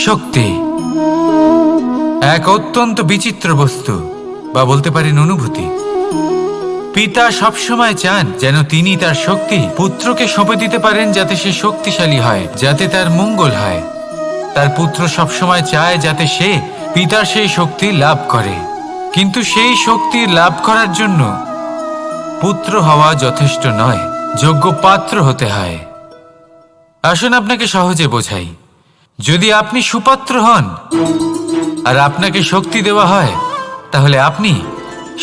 শক্তি এক অত্যন্ত বিচিত্র বস্তু, বা বলতে পারেন অনুভূতি। পিতা সবসময় চান যেন তিনি তার শক্তি পুত্রকে সঁপে দিতে পারেন, যাতে সে শক্তিশালী হয়, যাতে তার মঙ্গল হয়। তার পুত্র সবসময় চায় যাতে সে পিতার সেই শক্তি লাভ করে, কিন্তু সেই শক্তি লাভ করার জন্য পুত্র হওয়া যথেষ্ট নয়, যোগ্য পাত্র হতে হয়। আসুন আপনাকে সহজে বোঝাই। যদি আপনি সুপাত্র হন আর আপনাকে শক্তি দেওয়া হয়, তাহলে আপনি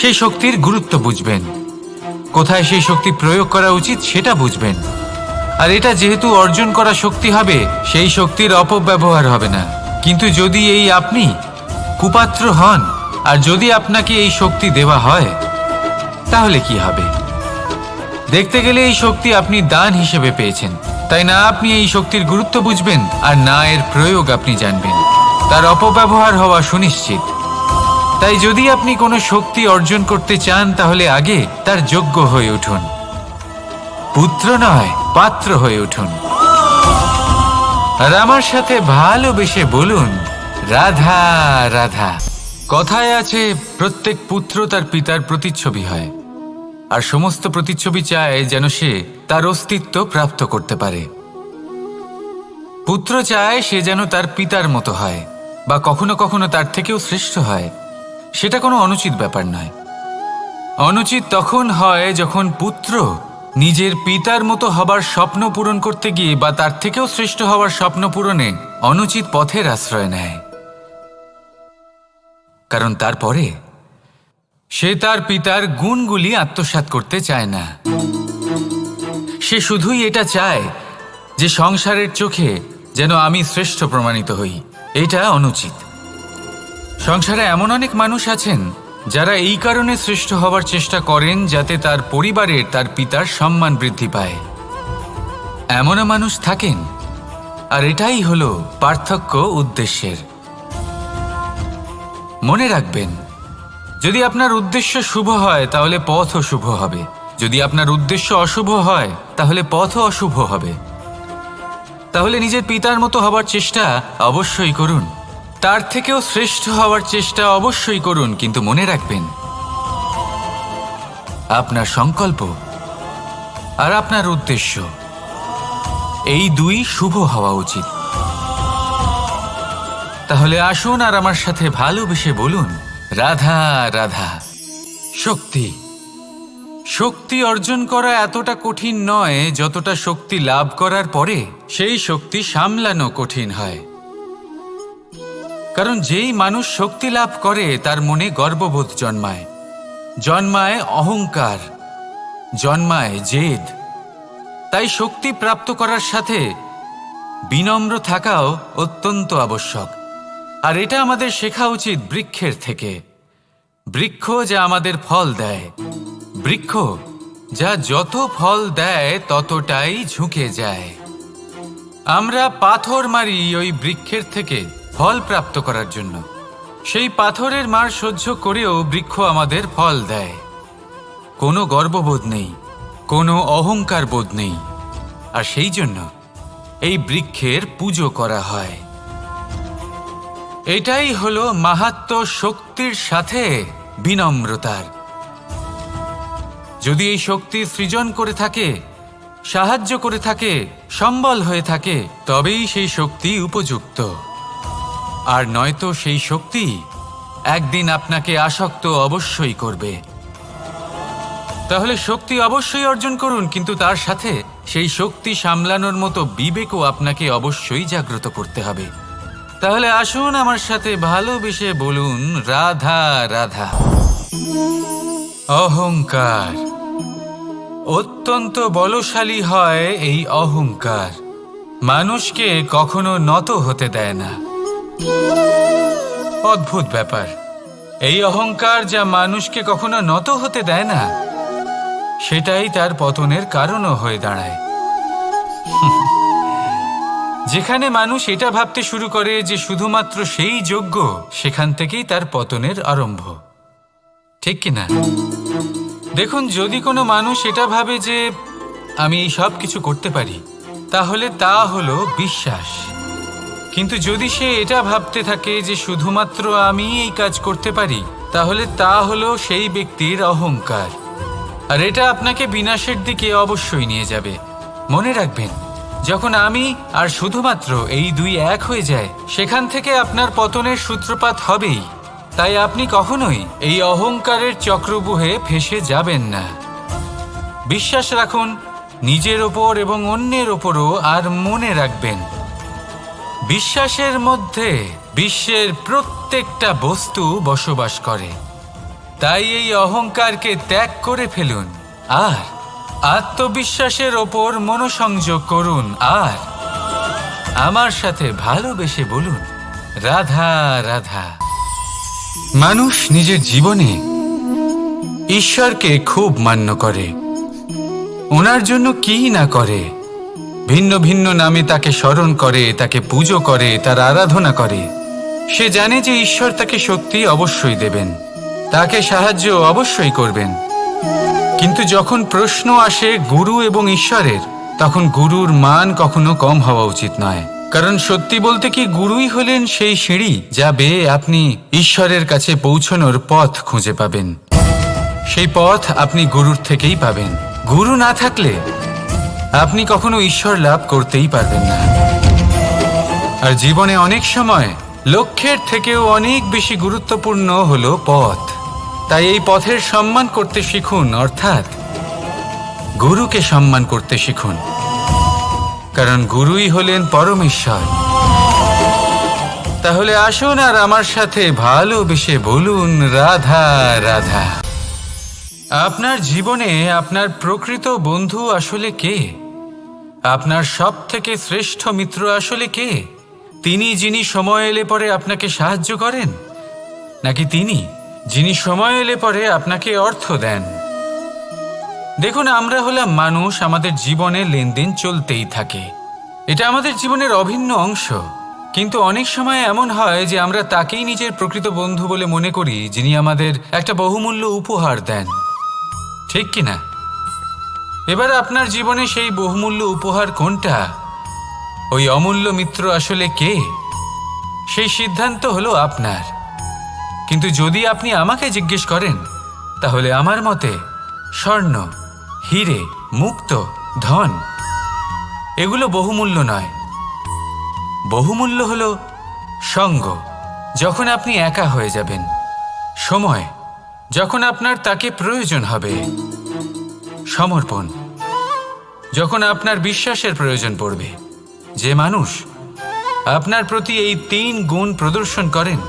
সেই শক্তির গুরুত্ব বুঝবেন, কোথায় সেই শক্তি প্রয়োগ করা উচিত সেটা বুঝবেন। আর এটা যেহেতু অর্জন করা শক্তি হবে, সেই শক্তির অপব্যবহার হবে না। কিন্তু যদি আপনি কুপাত্র হন আর যদি আপনাকে এই শক্তি দেওয়া হয়, তাহলে কি হবে? দেখতে গেলে এই শক্তি আপনি দান হিসেবে পেয়েছেন, তাই না আপনি এই শক্তির গুরুত্ব বুঝবেন আর না এর প্রয়োগ আপনি জানবেন। তার অপব্যবহার হওয়া সুনিশ্চিত। তাই যদি আপনি কোনো শক্তি অর্জন করতে চান, তাহলে আগে তার যোগ্য হয়ে উঠুন। পুত্র নয়, পাত্র হয়ে উঠুন। আর আমার সাথে ভালোবেসে বলুন, রাধা রাধা। কথায় আছে, প্রত্যেক পুত্র তার পিতার প্রতিচ্ছবি হয়, আর সমস্ত প্রতিচ্ছবি চায় যেন সে তার অস্তিত্ব প্রাপ্ত করতে পারে। পুত্র চায় সে যেন তার পিতার মতো হয়, বা কখনো কখনো তার থেকেও শ্রেষ্ঠ হয়। সেটা কোনো অনুচিত ব্যাপার নয়। অনুচিত তখন হয় যখন পুত্র নিজের পিতার মতো হবার স্বপ্ন পূরণ করতে গিয়ে বা তার থেকেও শ্রেষ্ঠ হওয়ার স্বপ্ন পূরণে অনুচিত পথের আশ্রয় নেয়। কারণ তারপরে সে তার পিতার গুণগুলি আত্মসাৎ করতে চায় না। সে শুধুই এটা চায় যে সংসারের চোখে যেন আমি শ্রেষ্ঠ প্রমাণিত হই। এটা অনুচিত। সংসারে এমন অনেক মানুষ আছেন যারা এই কারণে শ্রেষ্ঠ হওয়ার চেষ্টা করেন যাতে তার পরিবারের তার পিতার সম্মান বৃদ্ধি পায়। এমনও মানুষ থাকেন, আর এটাই হলো পার্থক্য উদ্দেশ্যের। মনে রাখবেন, যদি আপনার উদ্দেশ্য শুভ হয় তাহলে পথও শুভ হবে, যদি আপনার উদ্দেশ্য অশুভ হয় তাহলে পথও অশুভ হবে। তাহলে নিজের পিতার মতো হবার চেষ্টা অবশ্যই করুন, তার থেকেও শ্রেষ্ঠ হওয়ার চেষ্টা অবশ্যই করুন, কিন্তু মনে রাখবেন আপনার সংকল্প আর আপনার উদ্দেশ্য এই দুই শুভ হওয়া উচিত। তাহলে আসুন আর আমার সাথে ভালোবেসে বলুন, রাধা রাধা। শক্তি শক্তি অর্জন করা এতটা কঠিন নয় যতটা শক্তি লাভ করার পরে সেই শক্তি সামলানো কঠিন হয়। কারণ যেই মানুষ শক্তি লাভ করে তার মনে গর্ববোধ জন্মায়, জন্মায় অহংকার, জন্মায় জেদ। তাই শক্তি প্রাপ্ত করার সাথে বিনম্র থাকাও অত্যন্ত আবশ্যক। আর এটা আমাদের শেখা উচিত বৃক্ষের থেকে। বৃক্ষ যা আমাদের ফল দেয়, বৃক্ষ যা যত ফল দেয় ততটাই ঝুঁকে যায়। আমরা পাথর মারি ওই বৃক্ষের থেকে ফল প্রাপ্ত করার জন্য। সেই পাথরের মার সহ্য করেও বৃক্ষ আমাদের ফল দেয়। কোনো গর্ববোধ নেই, কোনো অহংকার বোধ নেই, আর সেই জন্য এই বৃক্ষের পুজো করা হয়। এটাই হলো মাহাত্ম্য শক্তির সাথে বিনম্রতার। যদি এই শক্তি সৃজন করে থাকে, সাহায্য করে থাকে, সম্বল হয়ে থাকে, তবেই সেই শক্তি উপযুক্ত। আর নয়তো সেই শক্তি একদিন আপনাকে আসক্ত অবশ্যই করবে। তাহলে শক্তি অবশ্যই অর্জন করুন, কিন্তু তার সাথে সেই শক্তি সামলানোর মতো বিবেকও আপনাকে অবশ্যই জাগ্রত করতে হবে। তাহলে আসুন আমার সাথে ভালোবেসে বলুন, রাধা রাধা। অহংকার অত্যন্ত বলশালী হয়। এই অহংকার মানুষকে কখনো নত হতে দেয় না। অদ্ভুত ব্যাপার, এই অহংকার যা মানুষকে কখনো নত হতে দেয় না, সেটাই তার পতনের কারণও হয়ে দাঁড়ায়। যেখানে মানুষ এটা ভাবতে শুরু করে যে শুধুমাত্র সেই যোগ্য, সেখান থেকেই তার পতনের আরম্ভ। ঠিক কিনা? দেখুন, যদি কোনো মানুষ এটা ভাবে যে আমি এই সব কিছু করতে পারি, তাহলে তা হলো বিশ্বাস। কিন্তু যদি সে এটা ভাবতে থাকে যে শুধুমাত্র আমি এই কাজ করতে পারি, তাহলে তা হলো সেই ব্যক্তির অহংকার, আর এটা আপনাকে বিনাশের দিকে অবশ্যই নিয়ে যাবে। মনে রাখবেন, যখন আমি আর শুধুমাত্র এই দুই এক হয়ে যায়, সেখান থেকে আপনার পতনের সূত্রপাত হবেই। তাই আপনি কখনোই এই অহংকারের চক্রব্যূহে ফেঁসে যাবেন না। বিশ্বাস রাখুন নিজের ওপর এবং অন্যের ওপরও, আর মনে রাখবেন বিশ্বাসের মধ্যে বিশ্বের প্রত্যেকটা বস্তু বসবাস করে। তাই এই অহংকারকে ত্যাগ করে ফেলুন আর আত্মবিশ্বাসের ওপর মনোসংযোগ করুন, আর আমার সাথে ভালোবেসে বলুন, রাধা রাধা। মানুষ নিজের জীবনে ঈশ্বরকে খুব মান্য করে, ওনার জন্য কি না করে। ভিন্ন ভিন্ন নামে তাকে স্মরণ করে, তাকে পুজো করে, তার আরাধনা করে। সে জানে যে ঈশ্বর তাকে শক্তি অবশ্যই দেবেন, তাকে সাহায্য অবশ্যই করবেন। কিন্তু যখন প্রশ্ন আসে গুরু এবং ঈশ্বরের, তখন গুরুর মান কখনো কম হওয়া উচিত নয়। কারণ সত্যি বলতে কি, গুরুই হলেন সেই সিঁড়ি যা বেয়ে আপনি ঈশ্বরের কাছে পৌঁছানোর পথ খুঁজে পাবেন। সেই পথ আপনি গুরুর থেকেই পাবেন। গুরু না থাকলে আপনি কখনো ঈশ্বর লাভ করতেই পারবেন না। আর জীবনে অনেক সময় লক্ষ্যের থেকেও অনেক বেশি গুরুত্বপূর্ণ হলো পথ। তাই এই পথের সম্মান করতে শিখুন, অর্থাৎ গুরুকে সম্মান করতে শিখুন, কারণ গুরুই হলেন পরমেশ্বর। তাহলে আসুন আর আমার সাথে ভালোবেসে বলুন, রাধা রাধা। আপনার জীবনে আপনার প্রকৃত বন্ধু আসলে কে? আপনার সব থেকে শ্রেষ্ঠ মিত্র আসলে কে? তিনি যিনি সময় এলে পরে আপনাকে সাহায্য করেন, নাকি তিনি যিনি সময় এলে পরে আপনাকে অর্থ দেন? দেখুন, আমরা হলাম মানুষ, আমাদের জীবনে লেনদেন চলতেই থাকে। এটা আমাদের জীবনের অভিন্ন অংশ। কিন্তু অনেক সময় এমন হয় যে আমরা তাকেই নিজের প্রকৃত বন্ধু বলে মনে করি, যিনি আমাদের একটা বহুমূল্য উপহার দেন, ঠিক কিনা? এবার আপনার জীবনে সেই বহুমূল্য উপহার কোনটা, ওই অমূল্য মিত্র আসলে কে, সেই সিদ্ধান্ত হলো আপনার। কিন্তু যদি আপনি আমাকে জিজ্ঞেস করেন, তাহলে আমার মতে স্বর্ণ, হিরে, মুক্ত, ধন এগুলো বহুমূল্য নয়। বহুমূল্য হলো সঙ্গ, যখন আপনি একা হয়ে যাবেন, সময়, যখন আপনার তাকে প্রয়োজন হবে, সমর্পণ, যখন আপনার বিশ্বাসের প্রয়োজন পড়বে। যে মানুষ আপনার প্রতি এই 3 গুণ প্রদর্শন করেন,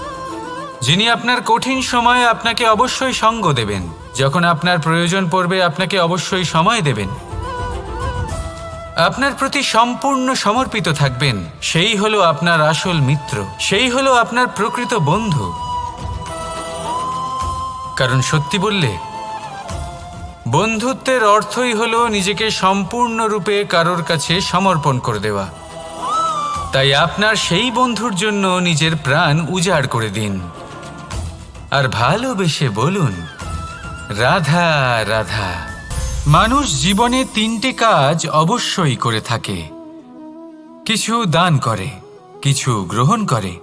যিনি আপনার কঠিন সময়ে আপনাকে অবশ্যই সঙ্গ দেবেন, যখন আপনার প্রয়োজন পড়বে আপনাকে অবশ্যই সময় দেবেন, আপনার প্রতি সম্পূর্ণ সমর্পিত থাকবেন, সেই হলো আপনার আসল মিত্র, সেই হলো আপনার প্রকৃত বন্ধু। কারণ সত্যি বললে, বন্ধুত্বের অর্থই হলো নিজেকে সম্পূর্ণরূপে কারোর কাছে সমর্পণ করে দেওয়া। তাই আপনার সেই বন্ধুর জন্য নিজের প্রাণ উজাড় করে দিন আর ভালোবেসে বলুন, রাধা রাধা। মানুষ জীবনে 3টে কাজ অবশ্যই করে থাকে, কিছু দান করে, কিছু গ্রহণ করে,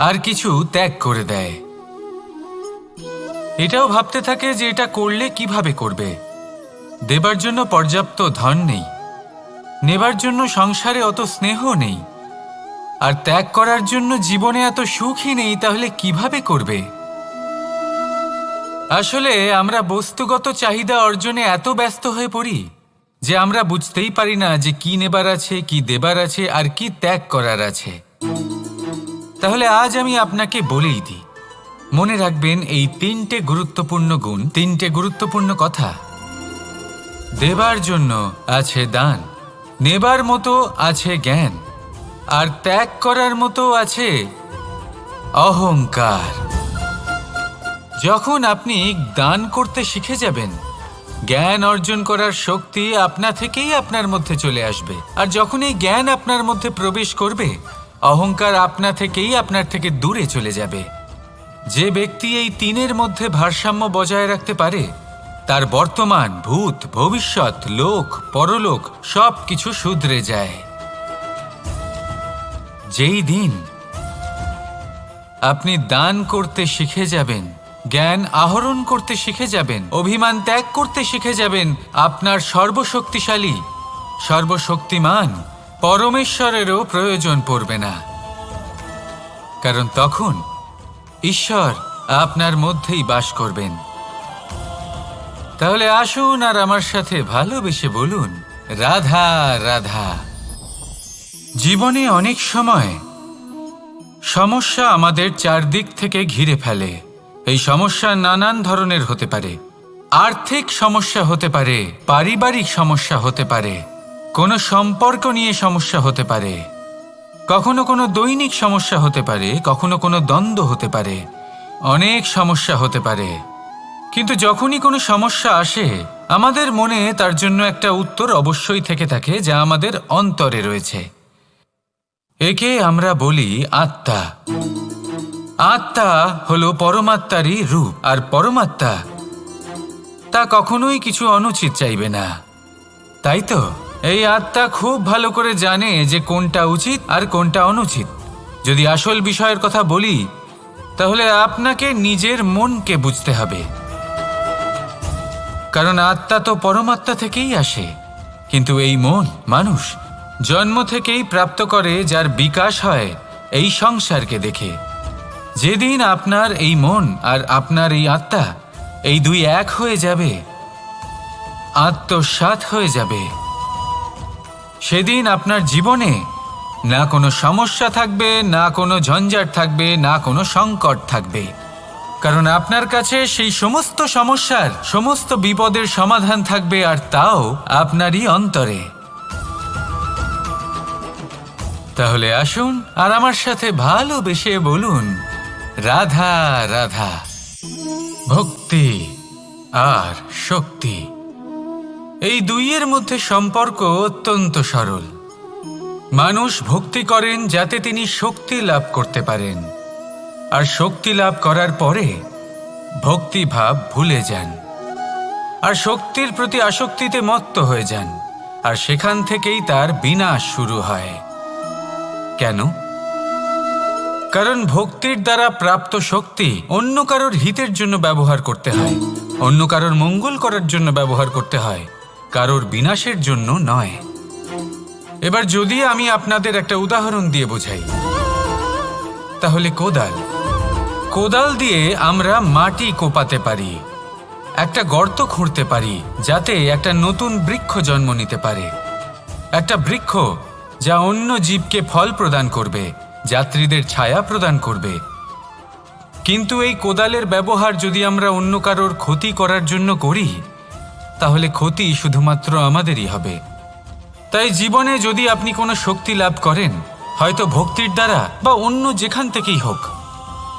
আর কিছু ত্যাগ করে দেয়। এটাও ভাবতে থাকে যে এটা করলে কিভাবে করবে। দেবার জন্য পর্যাপ্ত ধন নেই, নেবার জন্য সংসারে অত স্নেহ নেই, আর ত্যাগ করার জন্য জীবনে এত সুখই নেই, তাহলে কিভাবে করবে? আসলে আমরা বস্তুগত চাহিদা অর্জনে এত ব্যস্ত হয়ে পড়ি যে আমরা বুঝতেই পারি না যে কি নেবার আছে, কি দেবার আছে, আর কি ত্যাগ করার আছে। তাহলে আজ আমি আপনাকে বলেই দিই, মনে রাখবেন এই 3টে গুরুত্বপূর্ণ গুণ, 3টে গুরুত্বপূর্ণ কথা। দেবার জন্য আছে দান, নেবার মতো আছে জ্ঞান, আর ত্যাগ করার মতো আছে অহংকার। যখন আপনি দান করতে শিখে যাবেন, জ্ঞান অর্জন করার শক্তি আপনা থেকেই আপনার মধ্যে চলে আসবে। আর যখন এই জ্ঞান আপনার মধ্যে প্রবেশ করবে, অহংকার আপনা থেকেই আপনার থেকে দূরে চলে যাবে। যে ব্যক্তি এই 3-এর মধ্যে ভারসাম্য বজায় রাখতে পারে, তার বর্তমান, ভূত, ভবিষ্যৎ, লোক, পরলোক সব কিছু শুধরে যায়। যেই দিন আপনি দান করতে শিখে যাবেন, জ্ঞান আহরণ করতে শিখে যাবেন, অভিমান ত্যাগ করতে শিখে যাবেন। আপনার সর্বশক্তিশালী, সর্বশক্তিমান পরমেশ্বরেরও প্রয়োজন পড়বে না, কারণ তখন ঈশ্বর আপনার মধ্যেই বাস করবেন। তাহলে আসুন আর আমার সাথে ভালোবেসে বলুন, রাধা রাধা। জীবনে অনেক সময় সমস্যা আমাদের চারদিক থেকে ঘিরে ফেলে। এই সমস্যা নানান ধরনের হতে পারে। আর্থিক সমস্যা হতে পারে, পারিবারিক সমস্যা হতে পারে, কোনো সম্পর্ক নিয়ে সমস্যা হতে পারে, কখনো কোনো দৈনিক সমস্যা হতে পারে, কখনো কোনো দ্বন্দ্ব হতে পারে, অনেক সমস্যা হতে পারে। কিন্তু যখনই কোনো সমস্যা আসে, আমাদের মনে তার জন্য একটা উত্তর অবশ্যই থেকে থাকে, যা আমাদের অন্তরে রয়েছে। একে আমরা বলি আত্মা। আত্মা হলো পরমাত্মারই রূপ, আর পরমাত্মা তা কখনোই কিছু অনুচিত চাইবে না, তাই তো? এই আত্মা খুব ভালো করে জানে যে কোনটা উচিত আর কোনটা অনুচিত। যদি আসল বিষয়ের কথা বলি, তাহলে আপনাকে নিজের মনকে বুঝতে হবে, কারণ আত্মা তো পরমাত্মা থেকেই আসে। কিন্তু এই মন মানুষ জন্ম থেকেই প্রাপ্ত করে, যার বিকাশ হয় এই সংসারকে দেখে। যেদিন আপনার এই মন আর আপনার এই আত্মা এই দুই এক হয়ে যাবে, আত্মসাৎ হয়ে যাবে, সেদিন আপনার জীবনে না কোনো সমস্যা থাকবে, না কোনো ঝঞ্ঝাট থাকবে, না কোনো সংকট থাকবে, কারণ আপনার কাছে সেই সমস্ত সমস্যার, সমস্ত বিপদের সমাধান থাকবে, আর তাও আপনারই অন্তরে। তাহলে আসুন আর আমার সাথে ভালোবেসে বলুন, রাধা রাধা। ভক্তি আর শক্তি, এই দুইয়ের মধ্যে সম্পর্ক অত্যন্ত সরল। মানুষ ভক্তি করেন যাতে তিনি শক্তি লাভ করতে পারেন, আর শক্তি লাভ করার পরে ভক্তিভাব ভুলে যান, আর শক্তির প্রতি আসক্তিতে মত্ত হয়ে যান, আর সেখান থেকেই তার বিনাশ শুরু হয়। কেন? কারণ ভক্তির দ্বারা প্রাপ্ত শক্তি অন্য কারোর হিতের জন্য ব্যবহার করতে হয়, অন্য কারোর মঙ্গল করার জন্য ব্যবহার করতে হয়, কারোর বিনাশের জন্য নয়। এবার যদি আমি আপনাদের একটা উদাহরণ দিয়ে বোঝাই, তাহলে কোদাল দিয়ে আমরা মাটি কোপাতে পারি, একটা গর্ত খুঁড়তে পারি, যাতে একটা নতুন বৃক্ষ জন্ম নিতে পারে, একটা বৃক্ষ যা অন্য জীবকে ফল প্রদান করবে, যাত্রীদের ছায়া প্রদান করবে। কিন্তু এই কোদালের ব্যবহার যদি আমরা অন্য কারোর ক্ষতি করার জন্য করি, তাহলে ক্ষতি শুধুমাত্র আমাদেরই হবে। তাই জীবনে যদি আপনি কোনো শক্তি লাভ করেন, হয়তো ভক্তির দ্বারা বা অন্য যেখান থেকেই হোক,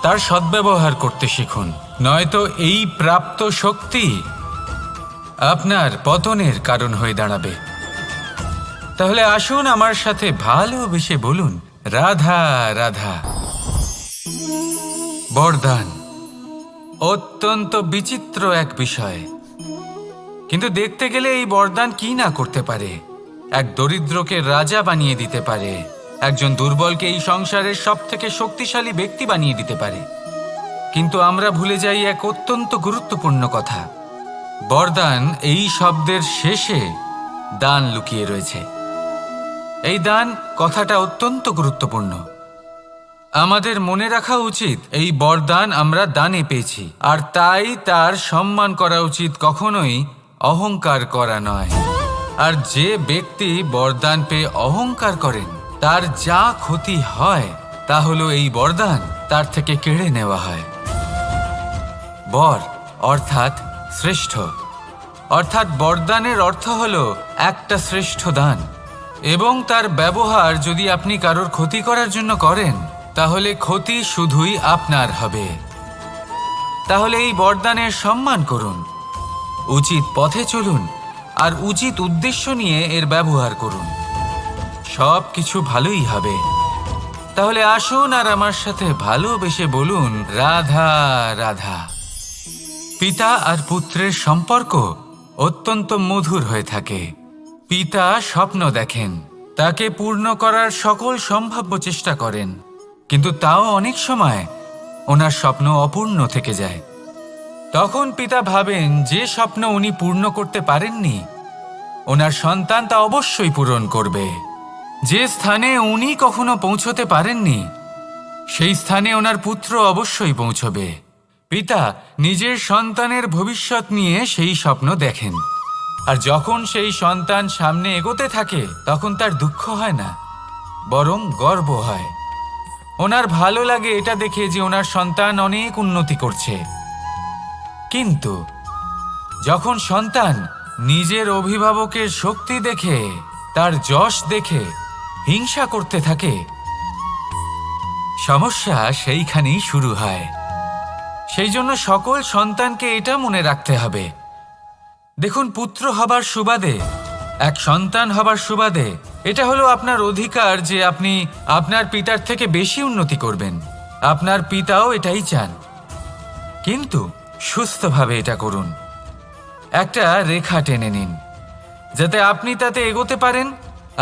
তার সদ্ব্যবহার করতে শিখুন, নয়তো এই প্রাপ্ত শক্তি আপনার পতনের কারণ হয়ে দাঁড়াবে। তাহলে আসুন আমার সাথে ভালোবেসে বলুন, রাধা রাধা। বরদান অত্যন্ত বিচিত্র এক বিষয়, কিন্তু দেখতে গেলে এই বরদান কি না করতে পারে। এক দরিদ্রকে রাজা বানিয়ে দিতে পারে, একজন দুর্বলকে এই সংসারের সবথেকে শক্তিশালী ব্যক্তি বানিয়ে দিতে পারে। কিন্তু আমরা ভুলে যাই এক অত্যন্ত গুরুত্বপূর্ণ কথা, বরদান এই শব্দের শেষে দান লুকিয়ে রয়েছে। এই দান কথাটা অত্যন্ত গুরুত্বপূর্ণ। আমাদের মনে রাখা উচিত এই বরদান আমরা দানে পেয়েছি, আর তাই তার সম্মান করা উচিত, কখনোই অহংকার করা নয়। আর যে ব্যক্তি বরদান পেয়ে অহংকার করেন, তার যা ক্ষতি হয় তা হলো এই বরদান তার থেকে কেড়ে নেওয়া হয়। বর অর্থাৎ শ্রেষ্ঠ, অর্থাৎ বরদানের অর্থ হলো একটা শ্রেষ্ঠ দান, এবং তার ব্যবহার যদি আপনি কারোর ক্ষতি করার জন্য করেন, তাহলে ক্ষতি শুধুই আপনার হবে। তাহলে এই বরদানের সম্মান করুন, উচিত পথে চলুন, আর উচিত উদ্দেশ্য নিয়ে এর ব্যবহার করুন, সব কিছু ভালোই হবে। তাহলে আসুন আর আমার সাথে ভালোবেসে বলুন, রাধা রাধা। পিতা আর পুত্রের সম্পর্ক অত্যন্ত মধুর হয়ে থাকে। পিতা স্বপ্ন দেখেন, তাকে পূর্ণ করার সকল সম্ভাব্য চেষ্টা করেন, কিন্তু তাও অনেক সময় ওনার স্বপ্ন অপূর্ণ থেকে যায়। তখন পিতা ভাবেন যে স্বপ্ন উনি পূর্ণ করতে পারেননি, ওনার সন্তান তা অবশ্যই পূরণ করবে। যে স্থানে উনি কখনো পৌঁছতে পারেননি, সেই স্থানে ওনার পুত্র অবশ্যই পৌঁছবে। পিতা নিজের সন্তানের ভবিষ্যৎ নিয়ে সেই স্বপ্ন দেখেন, আর যখন সেই সন্তান সামনে এগোতে থাকে তখন তার দুঃখ হয় না, বরং গর্ব হয়। ওনার ভালো লাগে এটা দেখে যে ওনার সন্তান অনেক উন্নতি করছে। কিন্তু যখন সন্তান নিজের অভিভাবকের শক্তি দেখে, তার যশ দেখে হিংসা করতে থাকে, সমস্যা সেইখানেই শুরু হয়। সেই জন্য সকল সন্তানকে এটা মনে রাখতে হবে, দেখুন, পুত্র হবার সুবাদে, এক সন্তান হবার সুবাদে এটা হলো আপনার অধিকার যে আপনি আপনার পিতার থেকে বেশি উন্নতি করবেন। আপনার পিতাও এটাই চান, কিন্তু সুস্থভাবে এটা করুন। একটা রেখা টেনে নিন যাতে আপনি তাতে এগোতে পারেন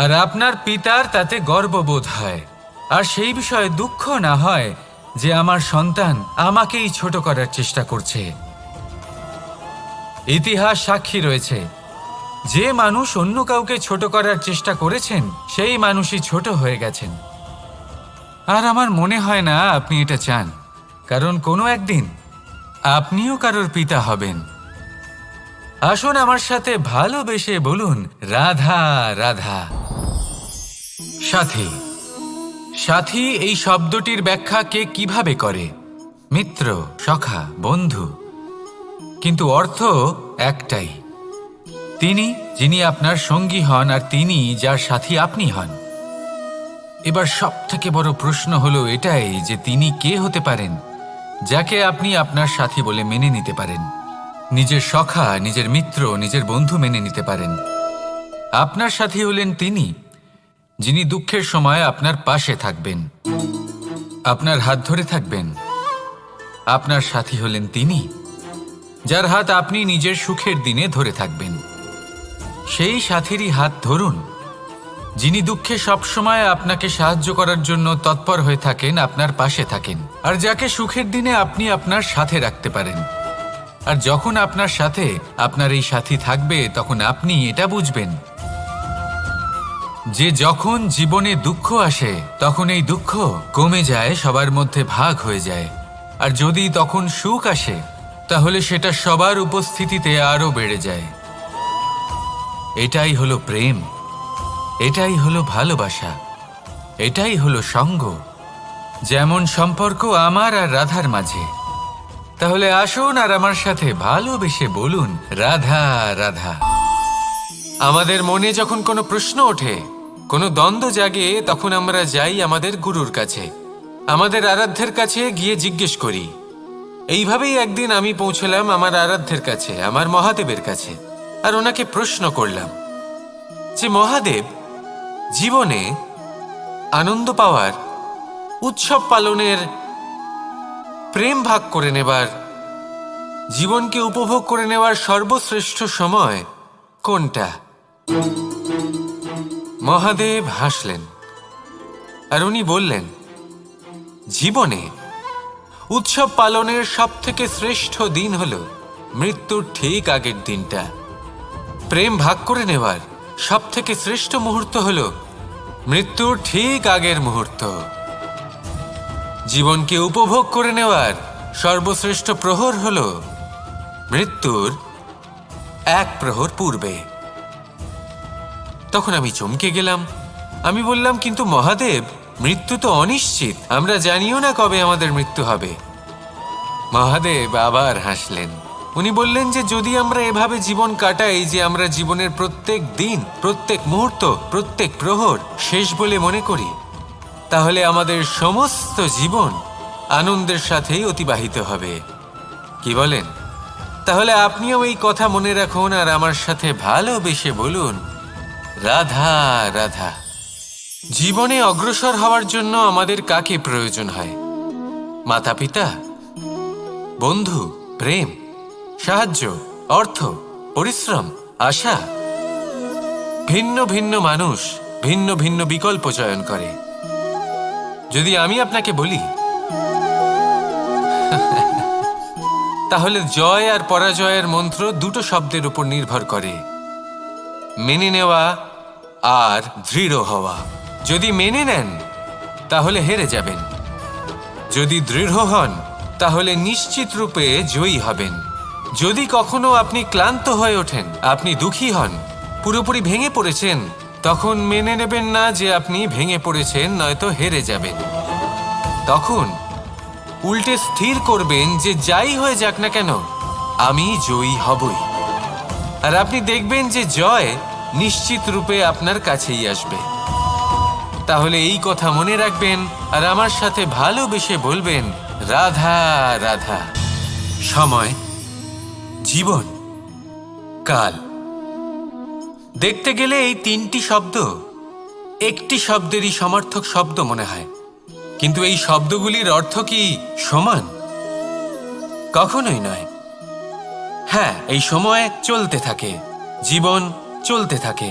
আর আপনার পিতার তাতে গর্ববোধ হয়, আর সেই বিষয়ে দুঃখ না হয় যে আমার সন্তান আমাকেই ছোট করার চেষ্টা করছে। ইতিহাস সাক্ষী রয়েছে, যে মানুষ অন্য কাউকে ছোট করার চেষ্টা করেছেন সেই মানুষই ছোট হয়ে গেছেন। আর আমার মনে হয় না আপনি এটা চান, কারণ কোনো একদিন আপনিও কারোর পিতা হবেন। আসুন আমার সাথে ভালোবেসে বলুন, রাধা রাধা। সাথী। সাথী এই শব্দটির ব্যাখ্যা কে কিভাবে করে? মিত্র, সখা, বন্ধু, কিন্তু অর্থ একটাই। তিনি যিনি আপনার সঙ্গী হন আর তিনি যার সাথী আপনি হন। এবার সব থেকে বড় প্রশ্ন হলো এটাই যে তিনি কে হতে পারেন যাকে আপনি আপনার সাথী বলে মেনে নিতে পারেন, নিজের সখা, নিজের মিত্র, নিজের বন্ধু মেনে নিতে পারেন। আপনার সাথী হলেন তিনি যিনি দুঃখের সময় আপনার পাশে থাকবেন, আপনার হাত ধরে থাকবেন। আপনার সাথী হলেন তিনি যার হাত আপনি নিজের সুখের দিনে ধরে থাকবেন। সেই সাথীরই হাত ধরুন যিনি দুঃখে সবসময় আপনাকে সাহায্য করার জন্য তৎপর হয়ে থাকেন, আপনার পাশে থাকেন, আর যাকে সুখের দিনে আপনি আপনার সাথে রাখতে পারেন। আর যখন আপনার সাথে আপনার এই সাথী থাকবে তখন আপনি এটা বুঝবেন যে যখন জীবনে দুঃখ আসে তখন এই দুঃখ কমে যায়, সবার মধ্যে ভাগ হয়ে যায়। আর যদি তখন সুখ আসে তাহলে সেটা সবার উপস্থিতিতে আরো বেড়ে যায়। এটাই হলো প্রেম, এটাই হলো ভালোবাসা, এটাই হলো সঙ্গ। যেমন সম্পর্ক আমার আর রাধার মাঝে। তাহলে আসুন আর আমার সাথে ভালোবেসে বলুন, রাধা রাধা। আমাদের মনে যখন কোনো প্রশ্ন ওঠে, কোনো দ্বন্দ্ব জাগে, তখন আমরা যাই আমাদের গুরুর কাছে, আমাদের আরাধ্যের কাছে গিয়ে জিজ্ঞেস করি। এইভাবেই একদিন আমি পৌঁছলাম আমার আরাধ্যের কাছে, আমার মহাদেবের কাছে, আর ওনাকে প্রশ্ন করলাম যে মহাদেব, জীবনে আনন্দ পাওয়ার, উৎসব পালনের, প্রেম ভাগ করে নেবার, জীবনকে উপভোগ করে নেওয়ার সর্বশ্রেষ্ঠ সময় কোনটা? মহাদেব হাসলেন আর উনি বললেন, জীবনে উৎসব পালনের সবথেকে শ্রেষ্ঠ দিন হলো মৃত্যুর ঠিক আগের দিনটা। প্রেম ভাগ করে নেওয়ার সবথেকে শ্রেষ্ঠ মুহূর্ত হলো মৃত্যুর ঠিক আগের মুহূর্ত। জীবনকে উপভোগ করে নেওয়ার সর্বশ্রেষ্ঠ প্রহর হলো মৃত্যুর এক প্রহর পূর্বে। তখন আমি চমকে গেলাম। আমি বললাম, কিন্তু মহাদেব, মৃত্যু তো অনিশ্চিত, আমরা জানিও না কবে আমাদের মৃত্যু হবে। মহাদেব আবার হাসলেন। উনি বললেন যে যদি আমরা এভাবে জীবন কাটাই যে আমরা জীবনের প্রত্যেক দিন, প্রত্যেক মুহূর্ত, প্রত্যেক প্রহর শেষ বলে মনে করি, তাহলে আমাদের সমস্ত জীবন আনন্দের সাথেই অতিবাহিত হবে। কি বলেন? তাহলে আপনিও এই কথা মনে রাখুন আর আমার সাথে ভালোবেসে বলুন, রাধা রাধা। জীবনে অগ্রসর হওয়ার জন্য আমাদের কাকে প্রয়োজন হয়? মাতা পিতা, বন্ধু, প্রেম, সাহায্য, অর্থ, পরিশ্রম, আশা। ভিন্ন ভিন্ন মানুষ ভিন্ন ভিন্ন বিকল্প চয়ন করে। যদি আমি আপনাকে বলি তাহলে জয় আর পরাজয়ের মন্ত্র দুটো শব্দের উপর নির্ভর করে, মেনে নেওয়া আর দৃঢ় হওয়া। যদি মেনে নেন তাহলে হেরে যাবেন, যদি দৃঢ় হন তাহলে নিশ্চিত রূপে জয়ী হবেন। যদি কখনো আপনি ক্লান্ত হয়ে ওঠেন, আপনি দুঃখী হন, পুরোপুরি ভেঙে পড়েছেন, তখন মেনে নেবেন না যে আপনি ভেঙে পড়েছেন, নয়তো হেরে যাবেন। তখন উল্টে স্থির করবেন যে যাই হয়ে যাক না কেন আমি জয়ী হবই। আর আপনি দেখবেন যে জয় নিশ্চিত রূপে আপনার কাছেই আসবে। তাহলে এই কথা মনে রাখবেন আর আমার সাথে ভালোবেসে বলবেন, রাধা রাধা। সময়, জীবন, কাল। দেখতে গেলে এই তিনটি শব্দ একটি শব্দেরই সমার্থক শব্দ মনে হয়, কিন্তু এই শব্দগুলির অর্থ কি সমান? কখনোই নয়। হ্যাঁ, এই সময় চলতে থাকে, জীবন চলতে থাকে,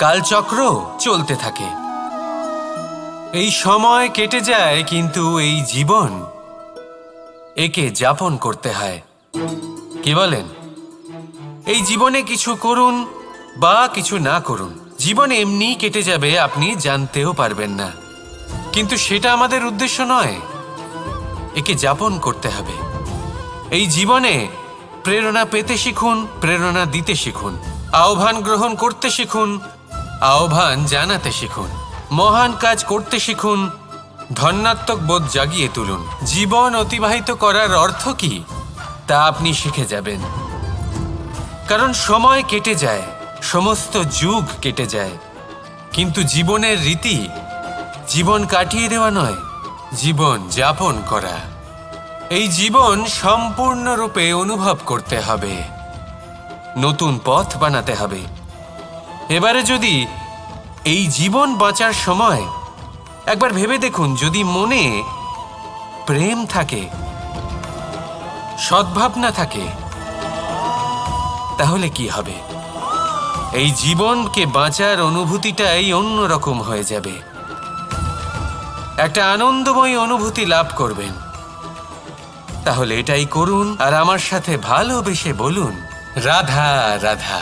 কালচক্র চলতে থাকে। এই সময় কেটে যায়, কিন্তু এই জীবন একে যাপন করতে হয়। কি বলেন? এই জীবনে কিছু করুন বা কিছু না করুন, জীবন এমনি কেটে যাবে, আপনি জানতেও পারবেন না। কিন্তু সেটা আমাদের উদ্দেশ্য নয়, একে যাপন করতে হবে। এই জীবনে প্রেরণা পেতে শিখুন, প্রেরণা দিতে শিখুন, আহ্বান গ্রহণ করতে শিখুন, আহ্বান জানাতে শিখুন, মহান কাজ করতে শিখুন, ধন্যাত্মক বোধ জাগিয়ে তুলুন। জীবন অতিবাহিত করার অর্থ কি তা আপনি শিখে যাবেন। কারণ সময় কেটে যায়, সমস্ত যুগ কেটে যায়, কিন্তু জীবনের রীতি জীবন কাটিয়ে দেওয়া নয়, জীবন যাপন করা। এই জীবন সম্পূর্ণরূপে অনুভব করতে হবে, নতুন পথ বানাতে হবে। এবারে যদি এই জীবন বাঁচার সময় একবার ভেবে দেখুন, যদি মনে প্রেম থাকে, সদ্ভাবনা থাকে, তাহলে কি হবে? এই জীবনকে বাঁচার অনুভূতিটাই অন্যরকম হয়ে যাবে, একটা আনন্দময় অনুভূতি লাভ করবেন। তাহলে এটাই করুন আর আমার সাথে ভালোবেসে বলুন, রাধা রাধা।